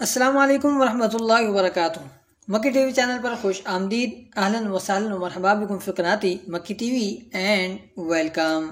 السلام علیکم ورحمۃ اللہ وبرکاتہ۔ مکی ٹی وی چینل پر خوش آمدید، اہلاً وسہلاً مرحبا بکم فی قناتی مکی ٹی وی اینڈ ویلکم۔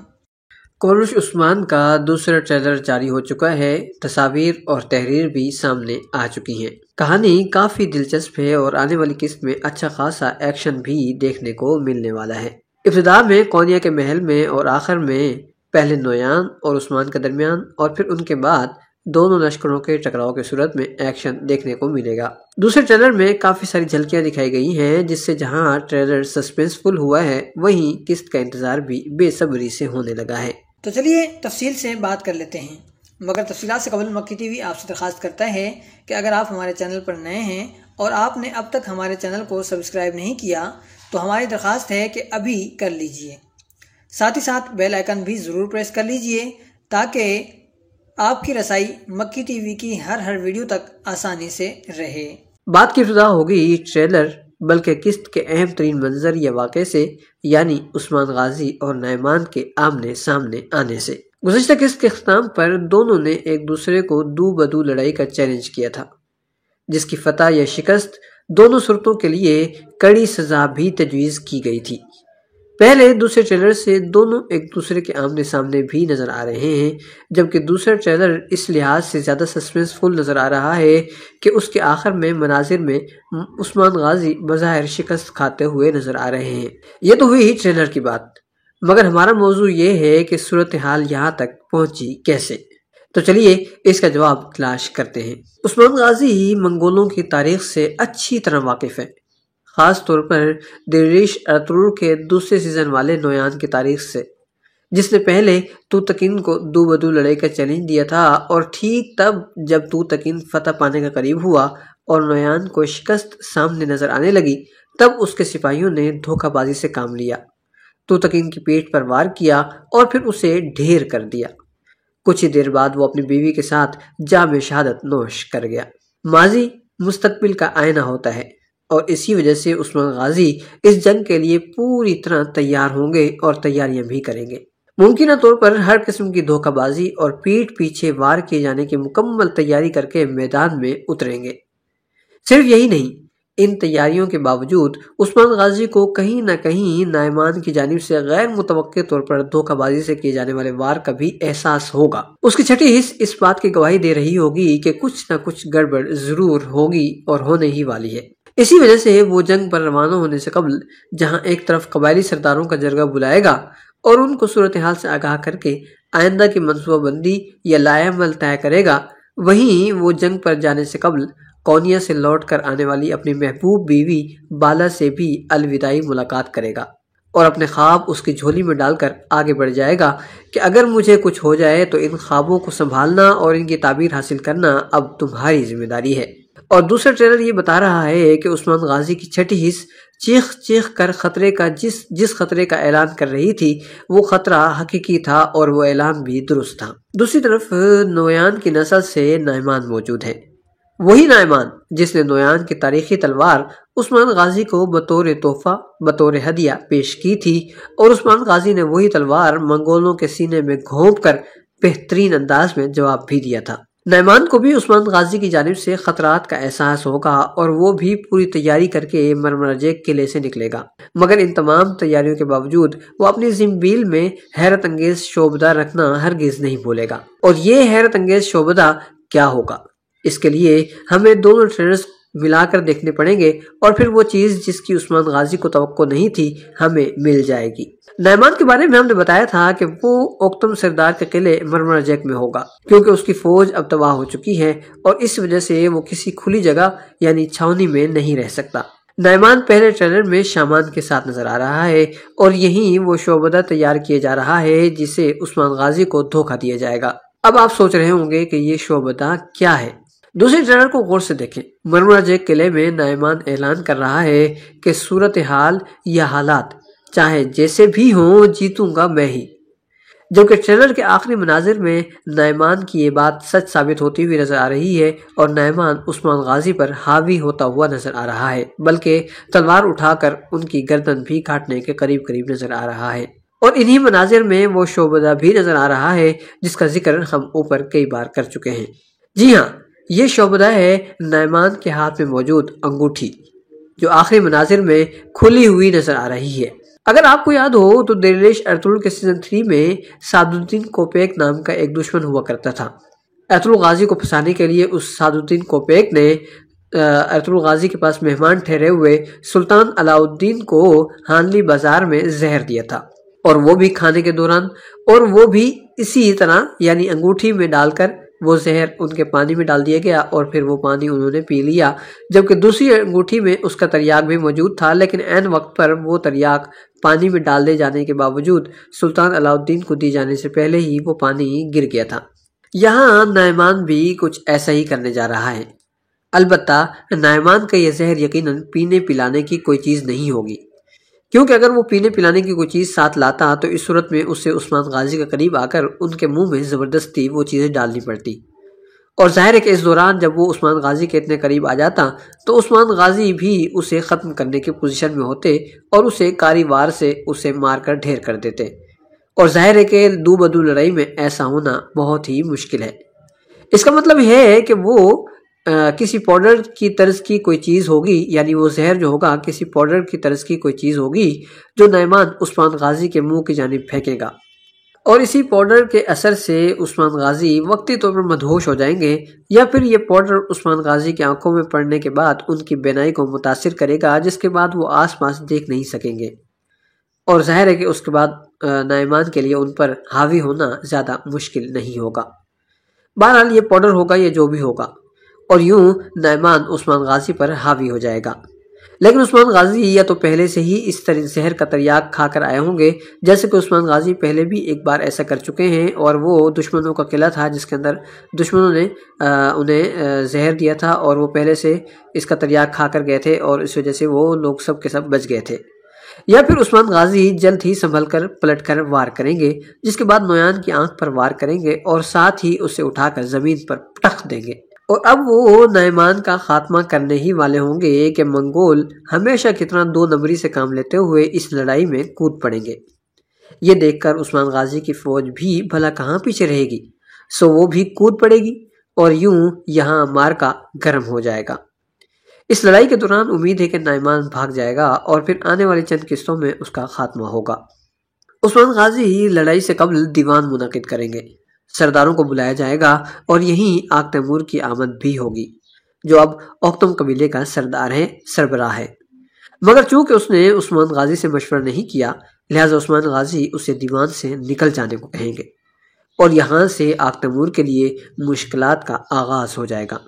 کوروش عثمان کا دوسرا ٹریلر جاری ہو چکا ہے، تصاویر اور تحریر بھی سامنے آ چکی ہیں۔ کہانی کافی دلچسپ ہے اور آنے والی قسط میں اچھا خاصا ایکشن بھی دیکھنے کو ملنے والا ہے۔ ابتدا میں کونیا کے محل میں اور آخر میں پہلے نویان اور عثمان کے درمیان اور پھر ان کے بعد دونوں لشکروں کے ٹکراؤ کی صورت میں ایکشن دیکھنے کو ملے گا۔ دوسرے ٹریلر میں کافی ساری جھلکیاں دکھائی گئی ہیں، جس سے جہاں ٹریلر سسپنسفل ہوا ہے وہیں قسط کا انتظار بھی بے صبری سے ہونے لگا ہے۔ تو چلیے تفصیل سے بات کر لیتے ہیں، مگر تفصیلات سے قبل مکی ٹی وی آپ سے درخواست کرتا ہے کہ اگر آپ ہمارے چینل پر نئے ہیں اور آپ نے اب تک ہمارے چینل کو سبسکرائب نہیں کیا تو ہماری درخواست ہے کہ ابھی کر لیجئے، ساتھ ہی ساتھ بیل آئیکن بھی ضرور پریس کر لیجئے تاکہ آپ کی رسائی مکی ٹی وی کی ہر ویڈیو تک آسانی سے رہے۔ بات کی ابتدا ہوگی ٹریلر بلکہ قسط کے اہم ترین منظر یا واقعے سے، یعنی عثمان غازی اور نعمان کے آمنے سامنے آنے سے۔ گزشتہ قسط کے اختتام پر دونوں نے ایک دوسرے کو دو بدو لڑائی کا چیلنج کیا تھا، جس کی فتح یا شکست دونوں صورتوں کے لیے کڑی سزا بھی تجویز کی گئی تھی۔ پہلے دوسرے ٹریلر سے دونوں ایک دوسرے کے آمنے سامنے بھی نظر آ رہے ہیں، جبکہ دوسرا ٹریلر اس لحاظ سے زیادہ سسپنسفل نظر آ رہا ہے کہ اس کے آخر میں مناظر میں عثمان غازی بظاہر شکست کھاتے ہوئے نظر آ رہے ہیں۔ یہ تو ہوئی ہی ٹریلر کی بات، مگر ہمارا موضوع یہ ہے کہ صورتحال یہاں تک پہنچی کیسے۔ تو چلیے اس کا جواب تلاش کرتے ہیں۔ عثمان غازی منگولوں کی تاریخ سے اچھی طرح واقف ہے، خاص طور پر دریش ارطغرل کے دوسرے سیزن والے نویان کی تاریخ سے، جس نے پہلے توتکن کو دو بدو لڑائی کا چیلنج دیا تھا، اور ٹھیک تب جب توتکن فتح پانے کا قریب ہوا اور نویان کو شکست سامنے نظر آنے لگی، تب اس کے سپاہیوں نے دھوکہ بازی سے کام لیا، توتکن کی پیٹھ پر وار کیا اور پھر اسے ڈھیر کر دیا۔ کچھ ہی دیر بعد وہ اپنی بیوی کے ساتھ جام شہادت نوش کر گیا۔ ماضی مستقبل کا آئینہ ہوتا ہے، اور اسی وجہ سے عثمان غازی اس جنگ کے لیے پوری طرح تیار ہوں گے اور تیاریاں بھی کریں گے۔ ممکنہ طور پر ہر قسم کی دھوکہ بازی اور پیٹھ پیچھے وار کیے جانے کی مکمل تیاری کر کے میدان میں اتریں گے۔ صرف یہی نہیں، ان تیاریوں کے باوجود عثمان غازی کو کہیں نہ کہیں نعمان کی جانب سے غیر متوقع طور پر دھوکہ بازی سے کیے جانے والے وار کا بھی احساس ہوگا۔ اس کی چھٹی حص اس بات کی گواہی دے رہی ہوگی کہ کچھ نہ کچھ گڑبڑ ضرور ہوگی اور ہونے ہی والی ہے۔ اسی وجہ سے وہ جنگ پر روانہ ہونے سے قبل جہاں ایک طرف قبائلی سرداروں کا جرگہ بلائے گا اور ان کو صورتحال سے آگاہ کر کے آئندہ کی منصوبہ بندی یا لائحہ عمل طے کرے گا، وہیں وہ جنگ پر جانے سے قبل کونیا سے لوٹ کر آنے والی اپنی محبوب بیوی بالا سے بھی الوداعی ملاقات کرے گا اور اپنے خواب اس کی جھولی میں ڈال کر آگے بڑھ جائے گا کہ اگر مجھے کچھ ہو جائے تو ان خوابوں کو سنبھالنا اور ان کی تعبیر حاصل کرنا اب تمہاری ذمہ داری ہے۔ اور دوسرا ٹریلر یہ بتا رہا ہے کہ عثمان غازی کی چھٹی حص چیخ چیخ کر خطرے کا جس خطرے کا اعلان کر رہی تھی وہ خطرہ حقیقی تھا اور وہ اعلان بھی درست تھا۔ دوسری طرف نویان کی نسل سے نعمان موجود ہے، وہی نعمان جس نے نویان کی تاریخی تلوار عثمان غازی کو بطور تحفہ بطور ہدیہ پیش کی تھی، اور عثمان غازی نے وہی تلوار منگولوں کے سینے میں گھونپ کر بہترین انداز میں جواب بھی دیا تھا۔ نعمان کو بھی عثمان غازی کی جانب سے خطرات کا احساس ہوگا اور وہ بھی پوری تیاری کر کے مرمراجیک قلعے سے نکلے گا، مگر ان تمام تیاریوں کے باوجود وہ اپنی زنبیل میں حیرت انگیز شعبدہ رکھنا ہرگز نہیں بھولے گا۔ اور یہ حیرت انگیز شعبدہ کیا ہوگا؟ اس کے لیے ہمیں دونوں ٹریلرز ملا کر دیکھنے پڑیں گے، اور پھر وہ چیز جس کی عثمان غازی کو توقع نہیں تھی ہمیں مل جائے گی۔ نعمان کے بارے میں ہم نے بتایا تھا کہ وہ اوکتم سردار کے قلعے مرمراجیک میں ہوگا، کیونکہ اس کی فوج اب تباہ ہو چکی ہے اور اس وجہ سے وہ کسی کھلی جگہ یعنی چھاونی میں نہیں رہ سکتا۔ نعمان پہلے ٹریلر میں شامان کے ساتھ نظر آ رہا ہے، اور یہیں وہ شعبدہ تیار کیے جا رہا ہے جسے عثمان غازی کو دھوکہ دیا جائے گا۔ اب آپ سوچ رہے ہوں گے کہ یہ شعبدہ کیا ہے؟ دوسرے ٹریلر کو غور سے دیکھیں۔ مرمراجیک قلعے میں نعمان اعلان کر رہا ہے کہ صورتحال یا حالات چاہے جیسے بھی ہوں جیتوں گا میں ہی، جبکہ ٹریلر کے آخری مناظر میں نعمان کی یہ بات سچ ثابت ہوتی ہوئی نظر آ رہی ہے اور نعمان عثمان غازی پر حاوی ہوتا ہوا نظر آ رہا ہے، بلکہ تلوار اٹھا کر ان کی گردن بھی کاٹنے کے قریب نظر آ رہا ہے۔ اور انہی مناظر میں وہ شعبدہ بھی نظر آ رہا ہے جس کا ذکر ہم اوپر کئی بار کر چکے ہیں۔ جی ہاں، یہ شعبدہ ہے نعمان کے ہاتھ میں موجود انگوٹھی جو آخری مناظر میں کھلی ہوئی نظر آ رہی ہے۔ اگر آپ کو یاد ہو تو درویش ارطغرل کے سیزن 3 میں سعد الدین کوپیک نام کا ایک دشمن ہوا کرتا تھا۔ ارطغرل غازی کو پھنسانے کے لیے اس سعد الدین کوپیک نے ارطغرل غازی کے پاس مہمان ٹھہرے ہوئے سلطان علاء الدین کو ہانلی بازار میں زہر دیا تھا، اور وہ بھی کھانے کے دوران، اور وہ بھی اسی طرح یعنی انگوٹھی میں ڈال کر وہ زہر ان کے پانی میں ڈال دیا گیا اور پھر وہ پانی انہوں نے پی لیا، جبکہ دوسری انگوٹھی میں اس کا تریاق بھی موجود تھا، لیکن عین وقت پر وہ تریاق پانی میں ڈال دے جانے کے باوجود سلطان علاء الدین کو دی جانے سے پہلے ہی وہ پانی گر گیا تھا۔ یہاں نعمان بھی کچھ ایسا ہی کرنے جا رہا ہے، البتہ نعمان کا یہ زہر یقیناً پینے پلانے کی کوئی چیز نہیں ہوگی، کیونکہ اگر وہ پینے پلانے کی کوئی چیز ساتھ لاتا تو اس صورت میں اسے عثمان غازی کے قریب آ کر ان کے منہ میں زبردستی وہ چیزیں ڈالنی پڑتی، اور ظاہر ہے کہ اس دوران جب وہ عثمان غازی کے اتنے قریب آ جاتا تو عثمان غازی بھی اسے ختم کرنے کی پوزیشن میں ہوتے اور اسے کاری وار سے اسے مار کر ڈھیر کر دیتے، اور ظاہر ہے کہ دو بدو لڑائی میں ایسا ہونا بہت ہی مشکل ہے۔ اس کا مطلب یہ ہے کہ وہ کسی پاؤڈر کی طرز کی کوئی چیز ہوگی، یعنی وہ زہر جو ہوگا کسی پاؤڈر کی طرز کی کوئی چیز ہوگی جو نعمان عثمان غازی کے منہ کی جانب پھینکے گا، اور اسی پاؤڈر کے اثر سے عثمان غازی وقتی طور پر مدہوش ہو جائیں گے، یا پھر یہ پاؤڈر عثمان غازی کی آنکھوں میں پڑنے کے بعد ان کی بینائی کو متاثر کرے گا، جس کے بعد وہ آس پاس دیکھ نہیں سکیں گے، اور ظاہر ہے کہ اس کے بعد نعمان کے لیے ان پر حاوی ہونا زیادہ مشکل نہیں ہوگا۔ بہرحال یہ پاؤڈر ہوگا یا جو بھی ہوگا، اور یوں نعمان عثمان غازی پر حاوی ہو جائے گا، لیکن عثمان غازی یا تو پہلے سے ہی اس طرح زہر کا تریاق کھا کر آئے ہوں گے، جیسے کہ عثمان غازی پہلے بھی ایک بار ایسا کر چکے ہیں، اور وہ دشمنوں کا قلعہ تھا جس کے اندر دشمنوں نے انہیں زہر دیا تھا، اور وہ پہلے سے اس کا تریاق کھا کر گئے تھے، اور اس وجہ سے وہ لوگ سب کے سب بچ گئے تھے۔ یا پھر عثمان غازی جلد ہی سنبھل کر پلٹ کر وار کریں گے، جس کے بعد نویان کی آنکھ پر وار کریں گے اور ساتھ ہی اسے اٹھا کر زمین پر پٹخ دیں گے، اور اب وہ نعمان کا خاتمہ کرنے ہی والے ہوں گے کہ منگول ہمیشہ کی طرح 2 نمبری سے کام لیتے ہوئے اس لڑائی میں کود پڑیں گے۔ یہ دیکھ کر عثمان غازی کی فوج بھی بھلا کہاں پیچھے رہے گی، سو وہ بھی کود پڑے گی، اور یوں یہاں مارکا گرم ہو جائے گا۔ اس لڑائی کے دوران امید ہے کہ نعمان بھاگ جائے گا، اور پھر آنے والی چند قسطوں میں اس کا خاتمہ ہوگا۔ عثمان غازی لڑائی سے قبل دیوان منعقد کریں گے، سرداروں کو بلایا جائے گا، اور یہیں آگ تیمور کی آمد بھی ہوگی، جو اب اوکتم قبیلے کا سربراہ ہے، مگر چونکہ اس نے عثمان غازی سے مشورہ نہیں کیا، لہٰذا عثمان غازی اسے دیوان سے نکل جانے کو کہیں گے، اور یہاں سے آگ تیمور کے لیے مشکلات کا آغاز ہو جائے گا۔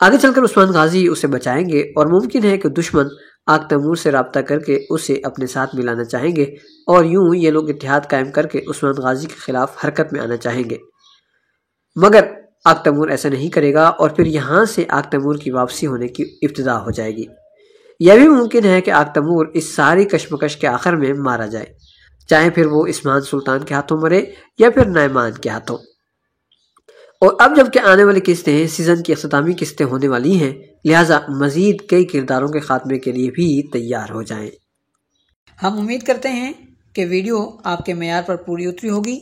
آگے چل کر عثمان غازی اسے بچائیں گے، اور ممکن ہے کہ دشمن آگ تیمور سے رابطہ کر کے اسے اپنے ساتھ ملانا چاہیں گے، اور یوں یہ لوگ اتحاد قائم کر کے عثمان غازی کے خلاف حرکت میں آنا چاہیں گے، مگر آگ تیمور ایسا نہیں کرے گا، اور پھر یہاں سے آگ تیمور کی واپسی ہونے کی ابتدا ہو جائے گی۔ یہ بھی ممکن ہے کہ آگ تیمور اس ساری کشمکش کے آخر میں مارا جائے، چاہے پھر وہ عثمان سلطان کے ہاتھوں مرے یا پھر نعمان کے ہاتھوں۔ اور اب جب کہ آنے والی قسطیں سیزن کی اختتامی قسطیں ہونے والی ہیں، لہٰذا مزید کئی کرداروں کے خاتمے کے لیے بھی تیار ہو جائیں۔ ہم امید کرتے ہیں کہ ویڈیو آپ کے معیار پر پوری اتری ہوگی۔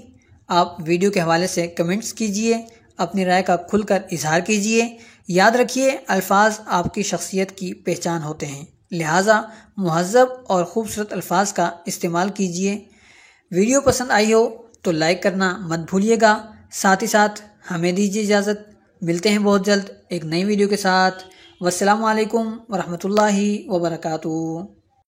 آپ ویڈیو کے حوالے سے کمنٹس کیجئے، اپنی رائے کا کھل کر اظہار کیجئے۔ یاد رکھیے، الفاظ آپ کی شخصیت کی پہچان ہوتے ہیں، لہٰذا مہذب اور خوبصورت الفاظ کا استعمال کیجئے۔ ویڈیو پسند آئی ہو تو لائک کرنا مت بھولیے گا، ساتھ ہی ساتھ ہمیں دیجیے اجازت۔ ملتے ہیں بہت جلد ایک نئی ویڈیو کے ساتھ۔ والسلام علیکم ورحمۃ اللہ وبرکاتہ۔